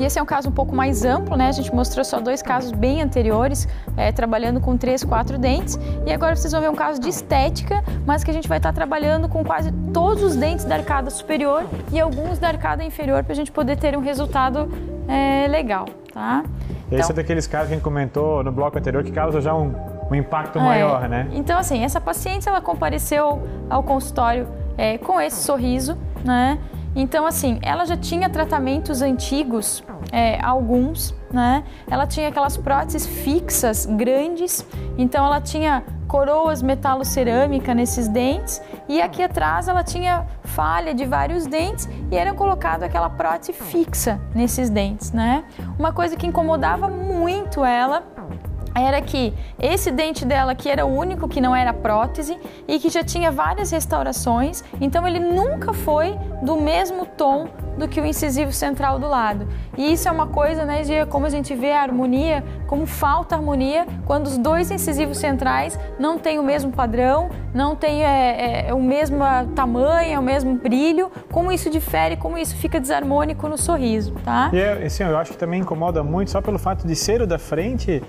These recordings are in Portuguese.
esse é um caso um pouco mais amplo, né? A gente mostrou só 2 casos bem anteriores, trabalhando com 3, 4 dentes. E agora vocês vão ver um caso de estética, mas que a gente vai estar trabalhando com quase todos os dentes da arcada superior e alguns da arcada inferior, para a gente poder ter um resultado legal, tá? Esse é daqueles casos que a gente comentou no bloco anterior que causa já um impacto maior, né? Então, assim, essa paciente, ela compareceu ao consultório com esse sorriso, né? Então, assim, ela já tinha tratamentos antigos, alguns, né? Ela tinha aquelas próteses fixas grandes, então ela tinha coroas metalocerâmica nesses dentes e aqui atrás ela tinha falha de vários dentes e era colocado aquela prótese fixa nesses dentes, né? Uma coisa que incomodava muito ela era que esse dente dela, que era o único que não era prótese e que já tinha várias restaurações, então ele nunca foi do mesmo tom do que o incisivo central do lado. E isso é uma coisa, né, de como a gente vê a harmonia, como falta harmonia quando os 2 incisivos centrais não têm o mesmo padrão, não têm o mesmo tamanho, o mesmo brilho, como isso difere, como isso fica desarmônico no sorriso, tá? E assim, eu acho que também incomoda muito só pelo fato de ser o da frente,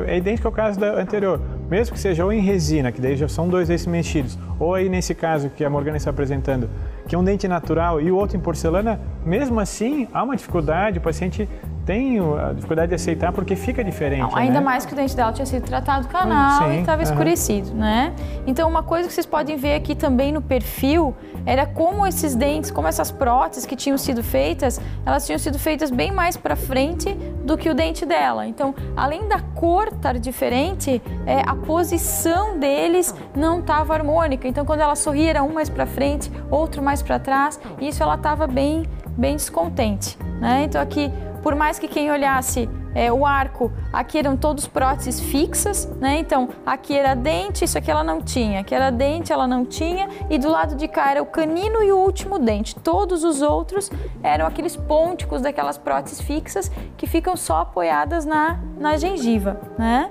é idêntico ao caso da anterior, mesmo que seja ou em resina, que daí já são 2 eixos mexidos, ou aí nesse caso que a Morgana está apresentando, que é um dente natural e o outro em porcelana, mesmo assim há uma dificuldade, o paciente tem a dificuldade de aceitar porque fica diferente. Não, ainda né? mais que o dente dela tinha sido tratado canal e estava escurecido, né? Então, uma coisa que vocês podem ver aqui também no perfil era como esses dentes, como essas próteses que tinham sido feitas, elas tinham sido feitas bem mais para frente do que o dente dela. Então, além da cor estar diferente, a posição deles não estava harmônica. Então, quando ela sorria, era um mais para frente, outro mais para trás, e isso ela estava bem descontente, né? Então, aqui, por mais que quem olhasse o arco, aqui eram todos próteses fixas, né? Então, aqui era dente, isso aqui ela não tinha. Aqui era dente, ela não tinha. E do lado de cá era o canino e o último dente. Todos os outros eram aqueles pônticos daquelas próteses fixas que ficam só apoiadas na gengiva, né?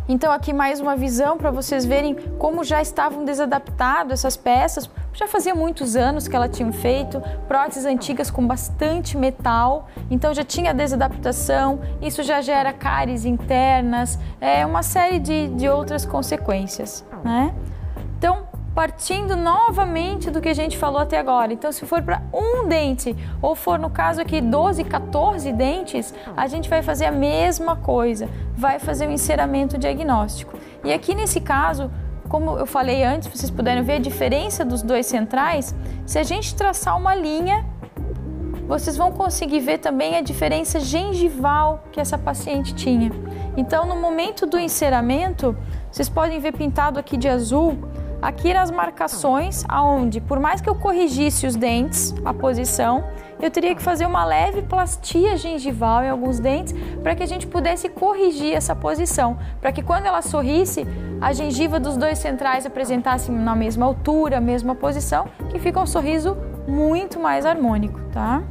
Então, aqui mais uma visão para vocês verem como já estavam desadaptadas essas peças. Já fazia muitos anos que ela tinha feito, próteses antigas com bastante metal, então já tinha desadaptação, isso já gera cáries internas, uma série de outras consequências, né? Então, partindo novamente do que a gente falou até agora, então se for para um dente, ou for no caso aqui 12, 14 dentes, a gente vai fazer a mesma coisa, vai fazer o enceramento diagnóstico. E aqui nesse caso, como eu falei antes, vocês puderam ver a diferença dos 2 centrais, se a gente traçar uma linha, vocês vão conseguir ver também a diferença gengival que essa paciente tinha. Então, no momento do enceramento, vocês podem ver pintado aqui de azul, aqui eram as marcações aonde, por mais que eu corrigisse os dentes, a posição, eu teria que fazer uma leve plastia gengival em alguns dentes para que a gente pudesse corrigir essa posição, para que quando ela sorrisse, a gengiva dos 2 centrais apresentasse na mesma altura, mesma posição, que fica um sorriso muito mais harmônico, tá?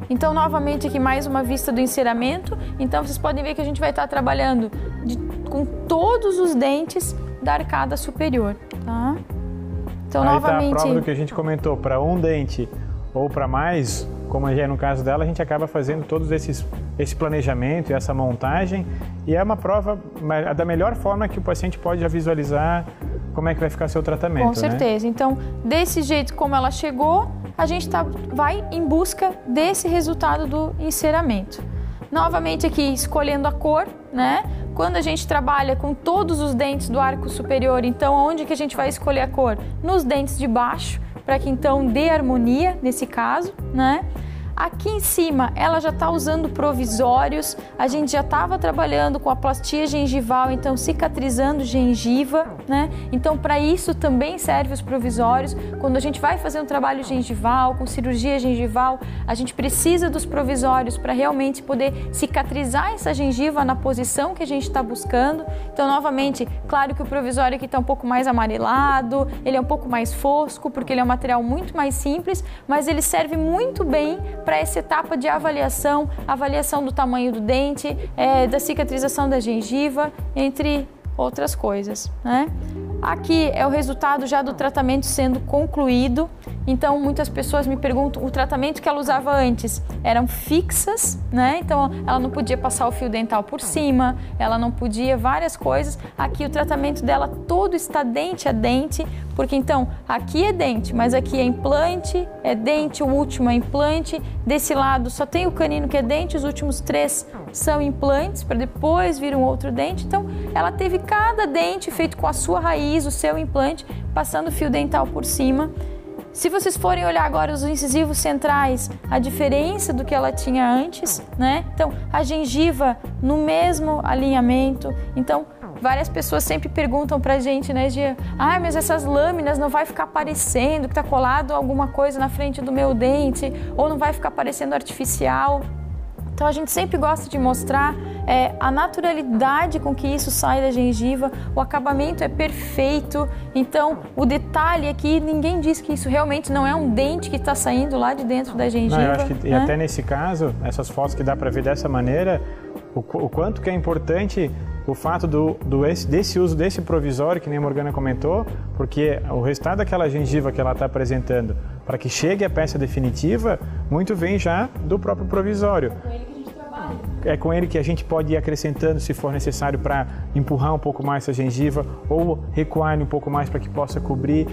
Então, novamente aqui mais uma vista do enceramento. Então, vocês podem ver que a gente vai estar trabalhando com todos os dentes da arcada superior, tá? Então, aí novamente... Tá a prova do que a gente comentou, para um dente ou para mais, como já é no caso dela, a gente acaba fazendo todos esse planejamento e essa montagem, e é uma prova da melhor forma que o paciente pode já visualizar como é que vai ficar seu tratamento. Com certeza. Né? Então, desse jeito como ela chegou, a gente vai em busca desse resultado do enceramento. Novamente aqui, escolhendo a cor, né? Quando a gente trabalha com todos os dentes do arco superior, então onde que a gente vai escolher a cor? Nos dentes de baixo, para que então dê harmonia nesse caso, né? Aqui em cima, ela já está usando provisórios, a gente já estava trabalhando com a plastia gengival, então cicatrizando gengiva, né? Então, para isso também serve os provisórios. Quando a gente vai fazer um trabalho gengival, com cirurgia gengival, a gente precisa dos provisórios para realmente poder cicatrizar essa gengiva na posição que a gente está buscando. Então, novamente, claro que o provisório aqui está um pouco mais amarelado, ele é um pouco mais fosco, porque ele é um material muito mais simples, mas ele serve muito bem para essa etapa de avaliação do tamanho do dente, da cicatrização da gengiva, entre outras coisas, né? Aqui é o resultado já do tratamento sendo concluído. Então, muitas pessoas me perguntam, o tratamento que ela usava antes eram fixas, né? Então, ela não podia passar o fio dental por cima, ela não podia várias coisas. Aqui o tratamento dela todo está dente a dente, porque então, aqui é dente, mas aqui é implante, é dente, o último é implante. Desse lado só tem o canino que é dente, os últimos 3 são implantes, para depois vir um outro dente. Então, ela teve cada dente feito com a sua raiz, o seu implante, passando o fio dental por cima. Se vocês forem olhar agora os incisivos centrais, a diferença do que ela tinha antes, né? Então, a gengiva no mesmo alinhamento. Então, várias pessoas sempre perguntam pra gente, né, mas essas lâminas não vai ficar parecendo que tá colado alguma coisa na frente do meu dente, ou não vai ficar parecendo artificial. Então, a gente sempre gosta de mostrar a naturalidade com que isso sai da gengiva, o acabamento é perfeito. Então, o detalhe aqui, ninguém diz que isso realmente não é um dente que está saindo lá de dentro da gengiva. Não, eu acho que, e até nesse caso, essas fotos que dá para ver dessa maneira, o quanto que é importante o fato desse uso desse provisório, que nem a Morgana comentou, porque o resultado daquela gengiva que ela está apresentando, para que chegue a peça definitiva, muito vem já do próprio provisório. É com ele que a gente pode ir acrescentando, se for necessário, para empurrar um pouco mais essa gengiva ou recuar um pouco mais para que possa cobrir.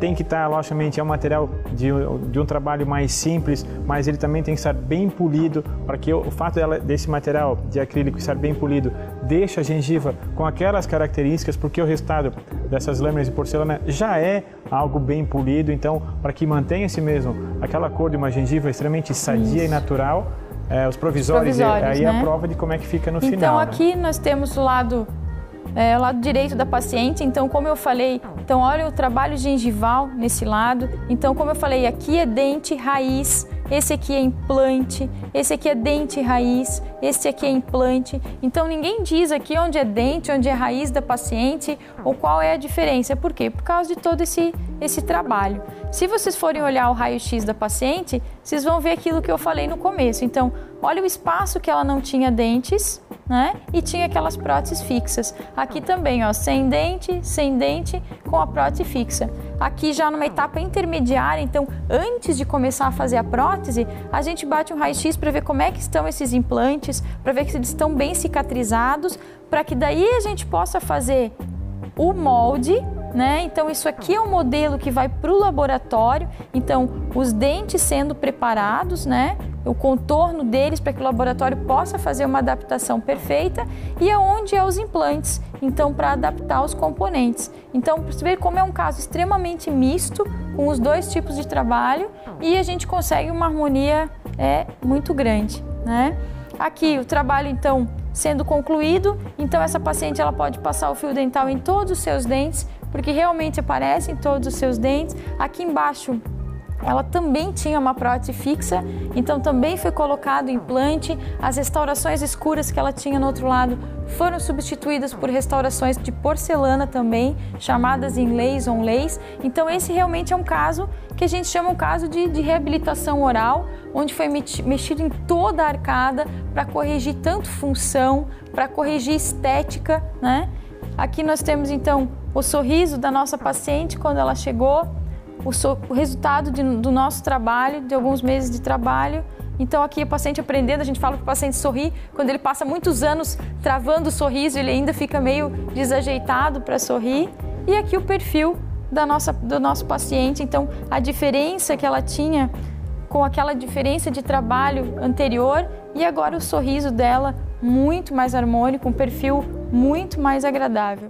Tem que estar, logicamente, é um material de um trabalho mais simples, mas ele também tem que estar bem polido, para que o fato desse material de acrílico estar bem polido deixa a gengiva com aquelas características, porque o resultado dessas lâminas de porcelana já é algo bem polido. Então, para que mantenha-se mesmo aquela cor de uma gengiva extremamente sadia e natural, os provisórios aí, né? É a prova de como é que fica no final. Então, aqui nós temos o lado direito da paciente. Então, como eu falei, então olha o trabalho gengival nesse lado. Então, como eu falei, aqui é dente raiz, esse aqui é implante, esse aqui é dente raiz, esse aqui é implante. Então, ninguém diz aqui onde é dente, onde é raiz da paciente ou qual é a diferença. Por quê? Por causa de todo esse trabalho. Se vocês forem olhar o raio-x da paciente, vocês vão ver aquilo que eu falei no começo. Então, olha o espaço que ela não tinha dentes, né? E tinha aquelas próteses fixas. Aqui também, ó, sem dente, com a prótese fixa. Aqui já numa etapa intermediária, então, antes de começar a fazer a prótese, a gente bate um raio-x para ver como é que estão esses implantes, para ver que eles estão bem cicatrizados, para que daí a gente possa fazer o molde, né? Então, isso aqui é um modelo que vai para o laboratório. Então, os dentes sendo preparados, né? O contorno deles para que o laboratório possa fazer uma adaptação perfeita, e aonde é os implantes, então, para adaptar os componentes. Então, para você ver como é um caso extremamente misto, com os dois tipos de trabalho, e a gente consegue uma harmonia muito grande, né? Aqui o trabalho, então, sendo concluído, então essa paciente ela pode passar o fio dental em todos os seus dentes, porque realmente aparecem todos os seus dentes. Aqui embaixo ela também tinha uma prótese fixa, então também foi colocado implante. As restaurações escuras que ela tinha no outro lado foram substituídas por restaurações de porcelana também, chamadas inlays, onlays. Então esse realmente é um caso que a gente chama um caso de reabilitação oral, onde foi mexido em toda a arcada para corrigir tanto função, para corrigir estética, né? Aqui nós temos então o sorriso da nossa paciente quando ela chegou, o resultado do nosso trabalho, de alguns meses de trabalho. Então aqui o paciente aprendendo, a gente fala para o paciente sorrir, quando ele passa muitos anos travando o sorriso, ele ainda fica meio desajeitado para sorrir. E aqui o perfil do nosso paciente, então a diferença que ela tinha com aquela diferença de trabalho anterior, e agora o sorriso dela muito mais harmônico, um perfil muito mais agradável.